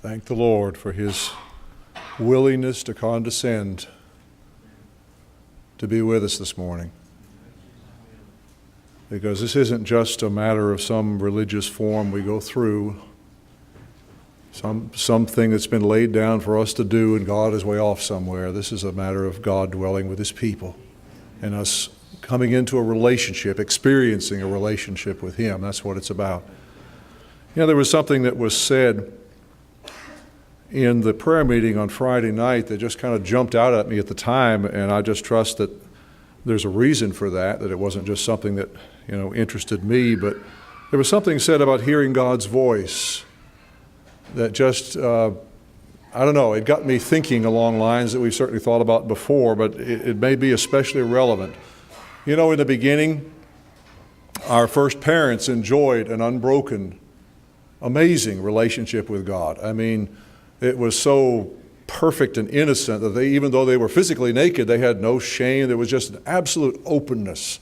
Thank the Lord for His willingness to condescend to be with us this morning. Because this isn't just a matter of some religious form we go through, something that's been laid down for us to do and God is way off somewhere. This is a matter of God dwelling with His people and us coming into a relationship, experiencing a relationship with Him. That's what it's about. You know, there was something that was said in the prayer meeting on Friday night that just kind of jumped out at me at the time, and I just trust that there's a reason for that it wasn't just something that, interested me, but there was something said about hearing God's voice that just, it got me thinking along lines that we've certainly thought about before, but it may be especially relevant. In the beginning, our first parents enjoyed an unbroken, amazing relationship with God. I mean, it was so perfect and innocent that even though they were physically naked, they had no shame. There was just an absolute openness.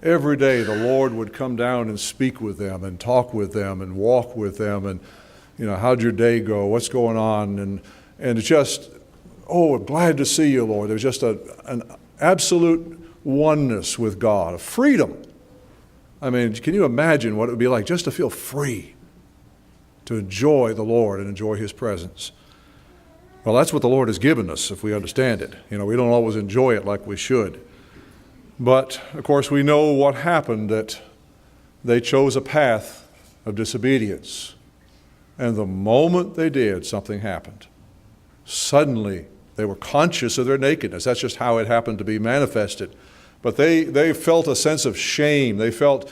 Every day the Lord would come down and speak with them and talk with them and walk with them and, how'd your day go? What's going on? And it's just, I'm glad to see you, Lord. There's just an absolute oneness with God, a freedom. I mean, can you imagine what it would be like just to feel free, to enjoy the Lord and enjoy His presence? Well, that's what the Lord has given us, if we understand it. We don't always enjoy it like we should. But, of course, we know what happened, that they chose a path of disobedience. And the moment they did, something happened. Suddenly, they were conscious of their nakedness. That's just how it happened to be manifested. But they felt a sense of shame. They felt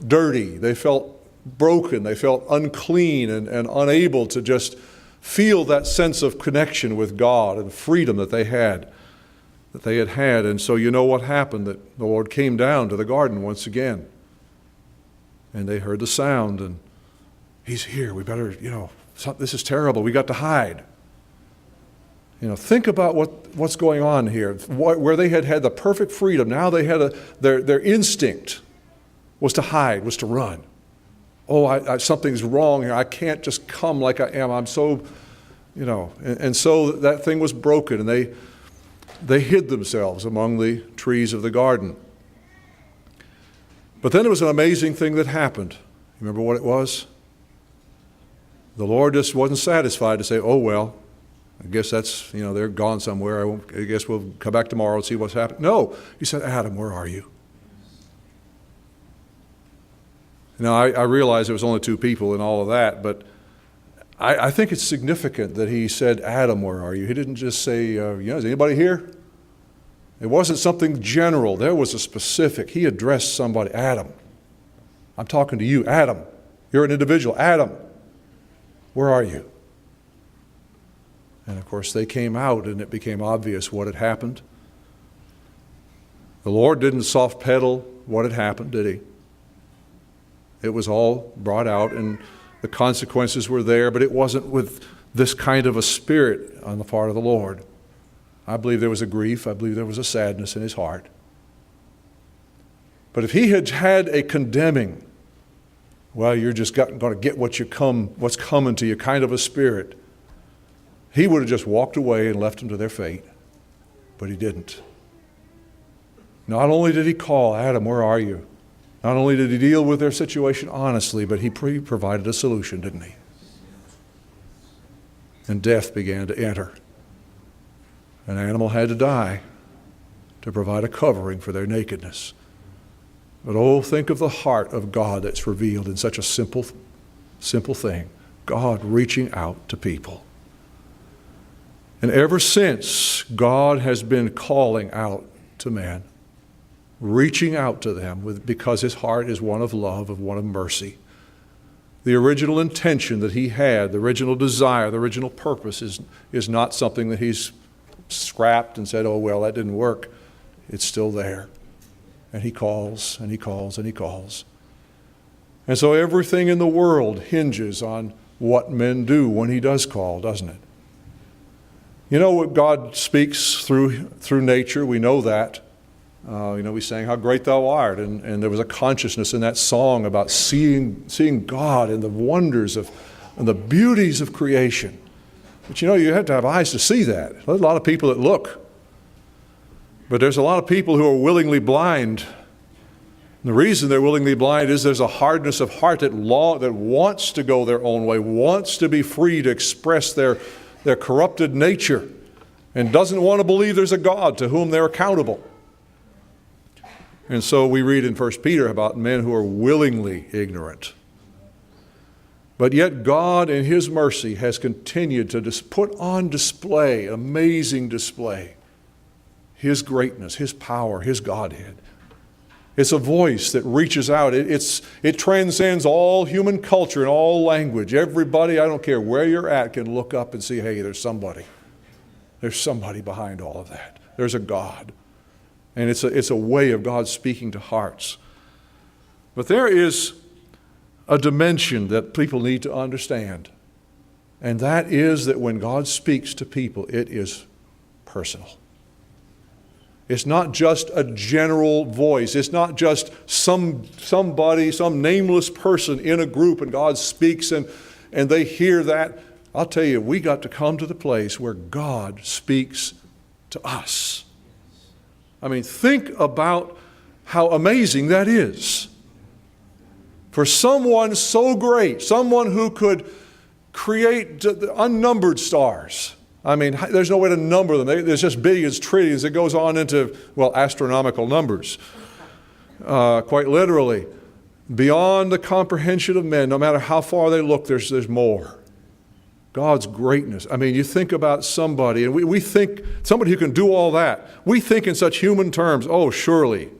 dirty. They felt broken. They felt unclean and unable to just feel that sense of connection with God and freedom that they had had. And so you know what happened, that the Lord came down to the garden once again. And they heard the sound, and He's here. We better, this is terrible. We got to hide. Think about what's going on here. Where they had the perfect freedom, now they had their instinct was to hide, was to run. Something's wrong here. I can't just come like I am. I'm so, and so that thing was broken, and they hid themselves among the trees of the garden. But then there was an amazing thing that happened. You remember what it was? The Lord just wasn't satisfied to say, I guess that's, they're gone somewhere. I guess we'll come back tomorrow and see what's happened. No, He said, Adam, where are you? Now, I realize there was only two people and all of that, but I think it's significant that He said, Adam, where are you? He didn't just say, is anybody here? It wasn't something general. There was a specific. He addressed somebody, Adam. I'm talking to you, Adam. You're an individual, Adam. Where are you? And of course, they came out, and it became obvious what had happened. The Lord didn't soft pedal what had happened, did He? It was all brought out, and the consequences were there, but it wasn't with this kind of a spirit on the part of the Lord. I believe there was a grief. I believe there was a sadness in His heart. But if He had had a condemning, you're just going to get what's coming to you kind of a spirit, He would have just walked away and left them to their fate. But He didn't. Not only did He call, Adam, where are you? Not only did He deal with their situation honestly, but He provided a solution, didn't He? And death began to enter. An animal had to die to provide a covering for their nakedness. But think of the heart of God that's revealed in such a simple thing. God reaching out to people. And ever since, God has been calling out to man, reaching out to them because His heart is one of love, one of mercy. The original intention that He had, the original desire, the original purpose is not something that He's scrapped and said, that didn't work. It's still there. And He calls, and He calls, and He calls. And so everything in the world hinges on what men do when He does call, doesn't it? God speaks through nature. We know that. We sang How Great Thou Art, and there was a consciousness in that song about seeing God and the wonders and the beauties of creation. But you have to have eyes to see that. There's a lot of people that look. But there's a lot of people who are willingly blind. And the reason they're willingly blind is there's a hardness of heart that wants to go their own way, wants to be free to express their corrupted nature, and doesn't want to believe there's a God to whom they're accountable. And so we read in 1 Peter about men who are willingly ignorant. But yet God in His mercy has continued to put on display, amazing display, His greatness, His power, His Godhead. It's a voice that reaches out. It transcends all human culture and all language. Everybody, I don't care where you're at, can look up and see, hey, there's somebody. There's somebody behind all of that. There's a God. And it's a way of God speaking to hearts. But there is a dimension that people need to understand. And that is that when God speaks to people, it is personal. It's not just a general voice. It's not just somebody, some nameless person in a group, and God speaks and they hear that. I'll tell you, we got to come to the place where God speaks to us. I mean, think about how amazing that is. For someone so great, someone who could create unnumbered stars. I mean, there's no way to number them. There's just billions, trillions. It goes on into, astronomical numbers. Quite literally. Beyond the comprehension of men, no matter how far they look, there's more. God's greatness. I mean, you think about somebody, and we think, somebody who can do all that. We think in such human terms, oh, surely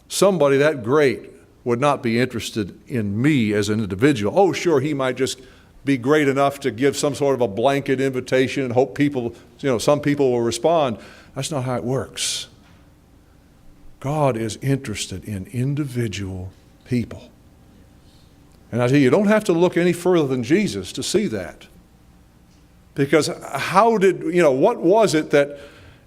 somebody that great would not be interested in me as an individual. Oh, sure, he might just be great enough to give some sort of a blanket invitation and hope people, some people will respond. That's not how it works. God is interested in individual people. And I tell you, you don't have to look any further than Jesus to see that. Because what was it that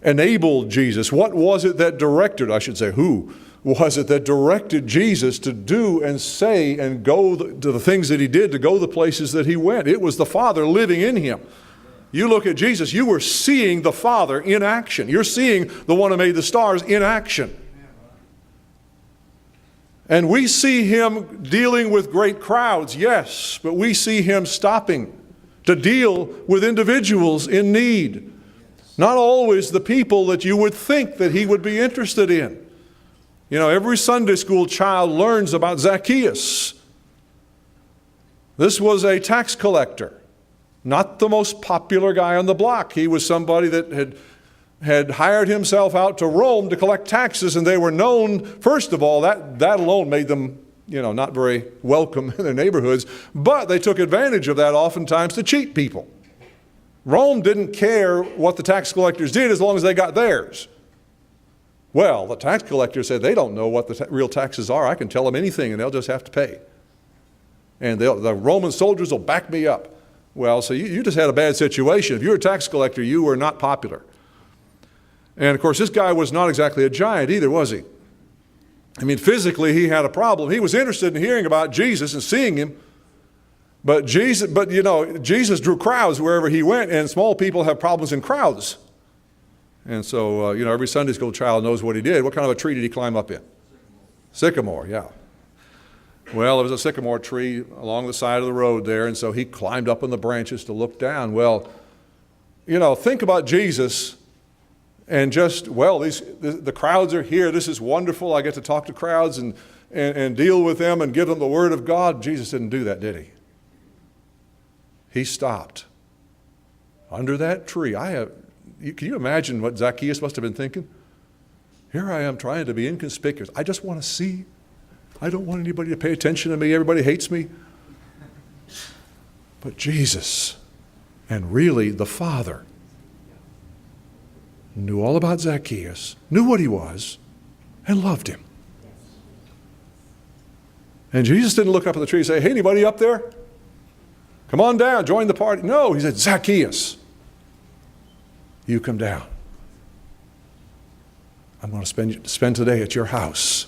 enabled Jesus? What was it that directed, who was it that directed Jesus to do and say and go to the things that He did, to go the places that He went? It was the Father living in Him. You look at Jesus, you were seeing the Father in action. You're seeing the one who made the stars in action. And we see Him dealing with great crowds, yes, but we see Him stopping to deal with individuals in need. Not always the people that you would think that He would be interested in. Every Sunday school child learns about Zacchaeus. This was a tax collector, not the most popular guy on the block. He was somebody that had hired himself out to Rome to collect taxes, and they were known, first of all, that alone made them not very welcome in their neighborhoods, but they took advantage of that oftentimes to cheat people. Rome didn't care what the tax collectors did as long as they got theirs. Well, the tax collector said, they don't know what the real taxes are. I can tell them anything and they'll just have to pay. And the Roman soldiers will back me up. Well, so you just had a bad situation. If you were a tax collector, you were not popular. And of course, this guy was not exactly a giant either, was he? I mean, physically, he had a problem. He was interested in hearing about Jesus and seeing Him. But Jesus drew crowds wherever He went, and small people have problems in crowds. And so, every Sunday school child knows what he did. What kind of a tree did he climb up in? Sycamore, yeah. Well, there was a sycamore tree along the side of the road there, and so he climbed up on the branches to look down. Well, think about Jesus and just, the crowds are here. This is wonderful. I get to talk to crowds and deal with them and give them the Word of God. Jesus didn't do that, did He? He stopped under that tree. Can you imagine what Zacchaeus must have been thinking? Here I am trying to be inconspicuous. I just want to see. I don't want anybody to pay attention to me. Everybody hates me. But Jesus, and really the Father, knew all about Zacchaeus, knew what he was, and loved him. And Jesus didn't look up at the tree and say, hey, anybody up there? Come on down, join the party. No, He said, Zacchaeus, you come down. I'm going to spend today at your house.